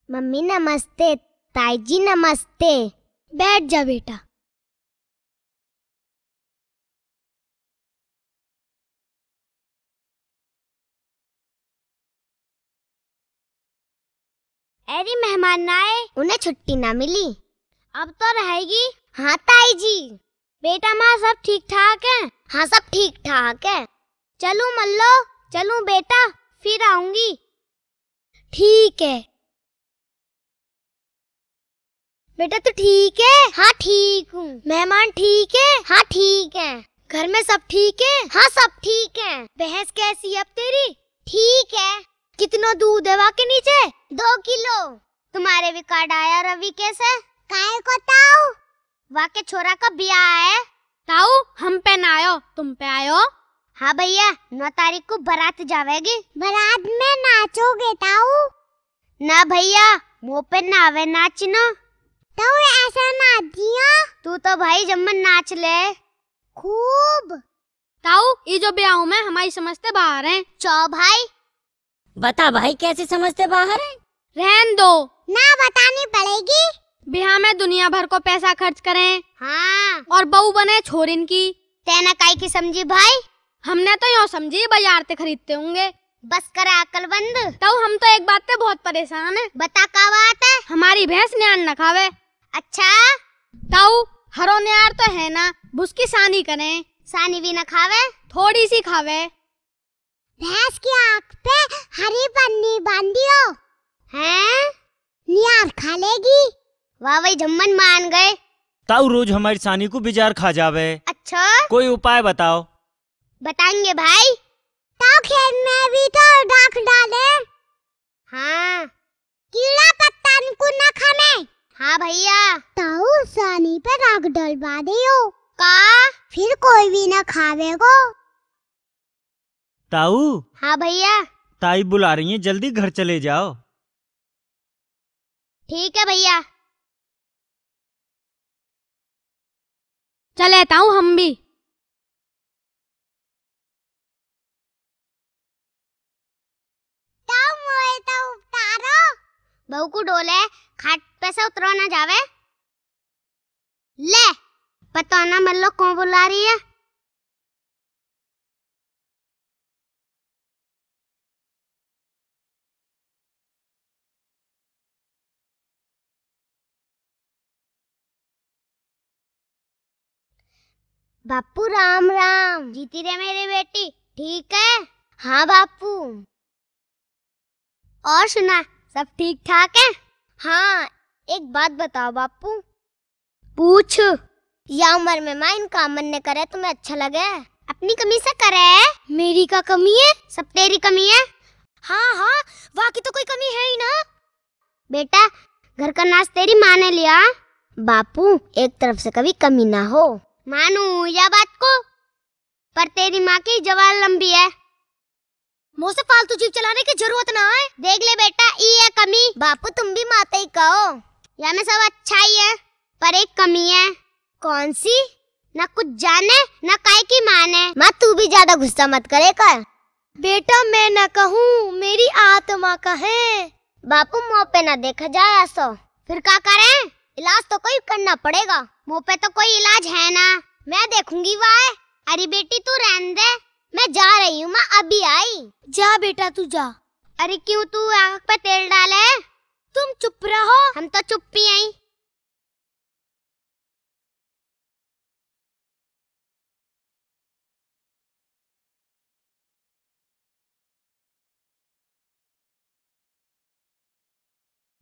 Mummy नमस्ते, ताई जी नमस्ते। बैठ जा बेटा। अरे मेहमान आए, उन्हें छुट्टी ना मिली, अब तो रहेगी। हाँ ताई जी। बेटा माँ सब ठीक ठाक है? हाँ सब ठीक ठाक है। चलूं मल्लो? चलूं बेटा, फिर आऊंगी। ठीक है बेटा, तू ठीक है? हाँ ठीक हूँ। मेहमान ठीक है? हाँ ठीक है। घर में सब ठीक है? हाँ सब ठीक है। भैंस कैसी है अब तेरी? ठीक है। कितना दूध है वहाँ के नीचे? 2 किलो। तुम्हारे भी कार्ड आया रवि कैसे? काहे को ताऊ? वहाँ के छोरा का ब्याह है। ताऊ हम पे ना आयो, तुम पे आयो। हाँ भैया, 9 तारीख को बारात जावेगी। बारात में नाचोगे ताऊ? ना भैया, मुँह पे नावे नाचना। तो ऐसा नाच दिया? तू तो भाई जम्मन नाच ले खूब। ताऊ ये जो ब्याह में हमारी समझते बाहर हैं। चौ भाई। बता भाई कैसे समझते बाहर है? रहन दो ना, बतानी पड़ेगी। ब्याह में दुनिया भर को पैसा खर्च करें। हाँ। और बहू बने छोरिन की। तेना काई की समझी भाई? हमने तो यूँ समझी बाजार से खरीदते होंगे। बस करा अकलबंद। ताऊ हम तो एक बात पे बहुत परेशान है। बता क्या बात है? हमारी भैंस न्यान न खावे। अच्छा ताऊ हरो न्यार तो है ना, बुसकी सानी करें। सानी भी न खावे? थोड़ी सी खावे। भैंस की आँख पे हरी पन्नी बांधियो हैं? नियार खा लेगी। वाह भाई जम्मन मान गए। ताऊ रोज हमारी सानी को बिजार खा जावे। अच्छा कोई उपाय बताओ। बताएंगे भाई। ताऊ खेत में भी तो डाक डाले। हाँ। कीड़ा पत्ता को न खाने। हाँ भैया। ताऊ सानी पे राख डलवा दियो का, फिर कोई भी न खावेगो। ताऊ। हाँ भैया। ताई बुला रही है, जल्दी घर चले जाओ। ठीक है भैया। चले ताऊ हम भी। ताऊ मोए तो उतारो। बहू को डोले खाट पे से उतरो ना जावे। ले पता ना मल्लो कौन बुला रही है। बापू राम राम। जीती रे मेरी बेटी, ठीक है? हाँ बापू। और सुना, सब ठीक ठाक है? हाँ। एक बात बताओ बापू। पूछ। या उम्र में माँ इनका मन ने करे तुम्हें अच्छा लगे? अपनी कमी से करे। मेरी का कमी है? सब तेरी कमी है। हाँ हाँ, बाकी तो कोई कमी है ही ना। बेटा घर का नाश तेरी माँ ने लिया। बापू एक तरफ से कभी कमी ना हो। मानू या बात को, पर तेरी माँ की जवान लंबी है। मुँह से फालतू जीभ चलाने की जरूरत ना है। देख ले बेटा, ये है कमी। बापू तुम भी माता ही कहो। या में सब अच्छा ही है, पर एक कमी है। कौन सी? ना कुछ जाने ना काय की माने। माँ तू भी ज्यादा गुस्सा मत करे कर। बेटा मैं ना कहूँ, मेरी आत्मा कहे। बापू मुँह पे ना देखा जाए ऐसा, फिर क्या करें? इलाज तो कोई करना पड़ेगा। मुँह पे तो कोई इलाज है ना, मैं देखूंगी। वाह अरे बेटी तू रहने दे, मैं जा रही हूँ। माँ अभी आई। जा बेटा तू जा। अरे क्यों, तू आँख पे तेल डाले? तुम चुप रहो। हम तो चुप ही आई।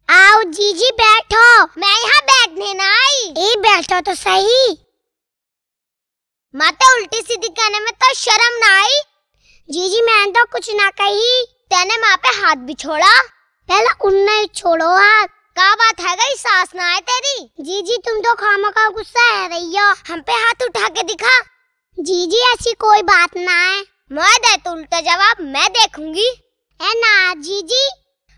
आओ जीजी बैठो। मैं यहाँ बैठने ना आई। बैठो तो सही। माता उल्टी सीधी कहने में तो शर्म ना आई? जीजी मैंने तो कुछ ना कही। तेने माँ पे हाथ भी छोड़ा। पहले उन्हें ही छोड़ो हाथ। क्या बात है गई, सास ना है तेरी? जीजी तुम तो खामखा गुस्सा है रही हो। हम पे हाथ उठा के दिखा। जीजी ऐसी कोई बात ना है। मैं दे तो उल्टा जवाब, मैं देखूंगी। है ना जीजी,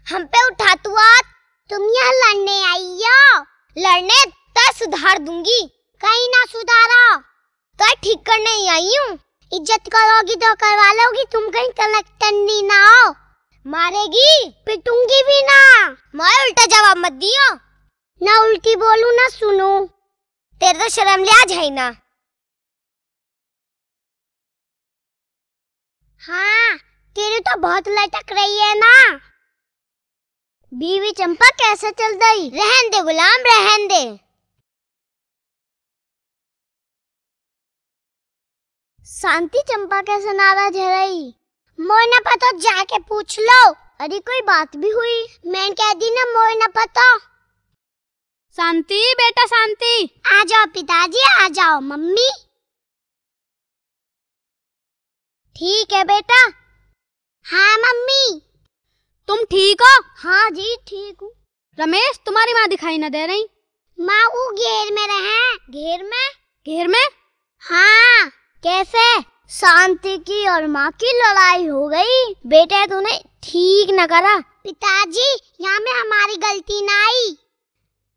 हम पे उठा तू हाथ। तुम यहाँ लड़ने आई हो? लड़ने तो सुधार दूंगी। कहीं ना सुधारा तो ठीक करने ही आई हूँ। इज्जत करोगी तो करवा लोगी। तुम कहीं कलेक्टर नहीं ना हो। मारेगी? पिटूंगी भी ना। मैं उल्टा जवाब मत दियो। ना उल्टी बोलू ना सुनू। तेरे तो शर्म लिहाज है ना। हाँ, तेरी तो बहुत लटक रही है ना। बीवी चंपा कैसे चल गई? रहन दे गुलाम, रहन दे। शांति चंपा कैसे नाराज है रही? मोर न पता, जाके पूछ लो। अरे कोई बात भी हुई? मैं कह दी ना मोर न पता। शांति बेटा शांति। आ जाओ पिताजी, आ जाओ। मम्मी ठीक है बेटा। हाँ मम्मी। तुम ठीक हो? हाँ जी ठीक हूँ। रमेश, तुम्हारी माँ दिखाई न दे रही। माँ वो घेर में रहे। घेर में? घेर में? हाँ। कैसे? शांति की और माँ की लड़ाई हो गई। बेटे तूने ठीक न करा। पिताजी यहाँ में हमारी गलती ना आई।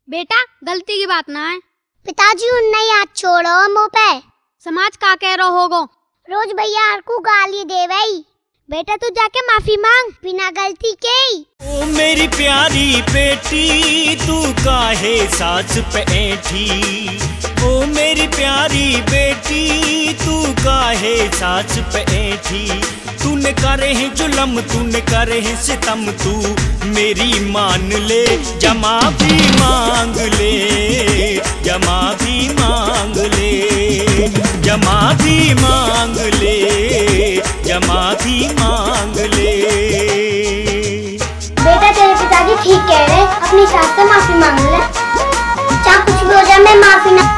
बेटा गलती की बात ना है। पिताजी उन्हें हाथ छोड़ो मुँह पे। समाज का कह रहा होगो? रोज भैया हर को गाली दे भाई। बेटा तू जाके माफी मांग बिना गलती के। ओ मेरी प्यारी बेटी तू काहे सास पे ऐठी। ओ मेरी प्यारी बेटी तू काहे सास पे ऐठी। तूने करे है जुल्म, तूने करे है सितम, तू मेरी मान ले, जमा भी मांग ले, जमा भी मांग ले, जमा भी मांग ले, जमा भी मांग ले। बेटा तेरे पिताजी ठीक कह रहे, अपनी सास से माफी मांग ले। चाहे कुछ भी हो जाए मैं माफी ना।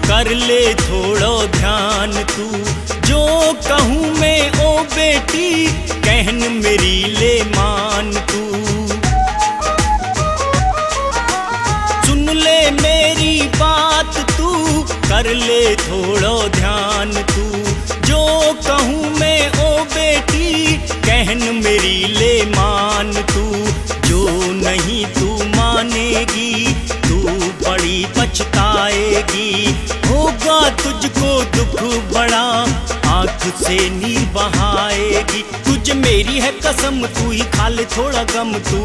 कर ले थोड़ो ध्यान तू, जो कहूँ मैं ओ बेटी कहन मेरी ले मान तू। सुन ले मेरी बात तू, कर ले थोड़ो ध्यान तू, जो कहूँ मैं ओ बेटी कहन मेरी ले मान तू। जो नहीं तू मानेगी तू बड़ी पछताएगी, होगा तुझको दुख बड़ा आँख से नीर बहाएगी। तुझ मेरी है कसम तू ही खा ले थोड़ा गम, तू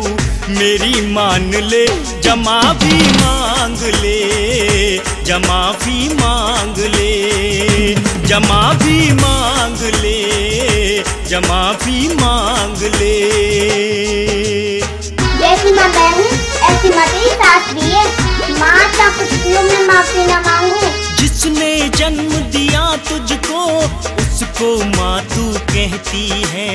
मेरी मान ले, जमा भी मांग ले, जमा भी मांग ले, जमा भी मांग ले, जमा भी मांग ले। जैसी माँ मैं हूँ ऐसी माँ तेरी सास भी है। माँ का कुछ मैं माफी न मांगू। जिसने जन्म दिया तुझको उसको माँ तू कहती है,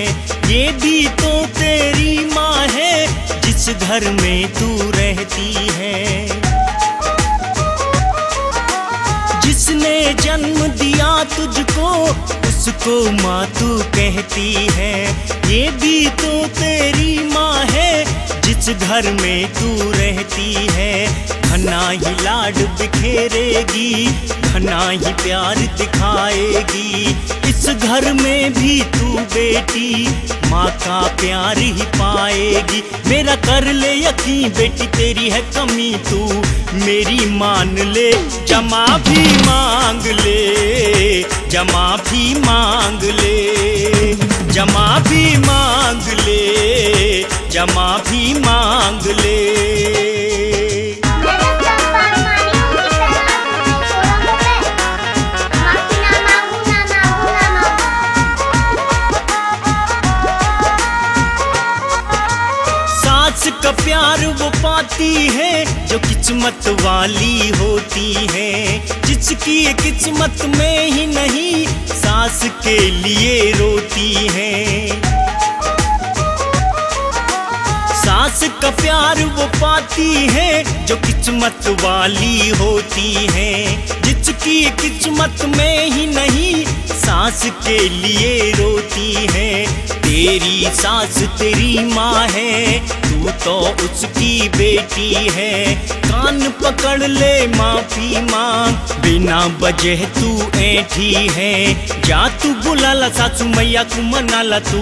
ये भी तो तेरी माँ है जिस घर में तू रहती है। जिसने जन्म दिया तुझको उसको माँ तू कहती है, ये भी तो तेरी माँ है जिस घर में तू रहती है। घना ही लाड बिखेरेगी, घना ही प्यार दिखाएगी, इस घर में भी तू बेटी माँ का प्यार ही पाएगी। मेरा कर ले यकीन बेटी तेरी है कमी तू मेरी मान ले, जमा भी मांग ले, जमा भी मांग ले, जमा भी मांग ले, जमा भी मांग ले। सास का प्यार वो पाती है जो किस्मत वाली होती है, जिसकी किस्मत में ही नहीं सास के लिए रोती है। सास का प्यार वो पाती है जो किस्मत वाली होती है, जिसकी किस्मत में ही नहीं सास के लिए रोती है। तेरी सास तेरी माँ है, तू तो उसकी बेटी है। कान पकड़ ले माफी मांग, बिना वजह तू ऐठी है। जा तू बुला ला सासू मैया को मना ला, तू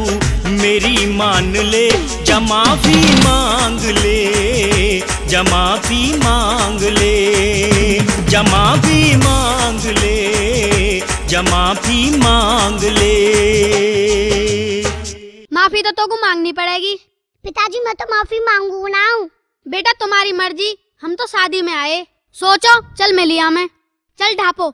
मेरी मान ले, जमा भी मांग ले, जमा भी मांग ले, जमा भी मांग ले, जमा भी मांग ले। माफी तो तुमको मांगनी पड़ेगी। पिताजी मैं तो माफी मांगू ना। बेटा तुम्हारी मर्जी, हम तो शादी में आए। सोचो, चल मिलिया में, चल ढापो।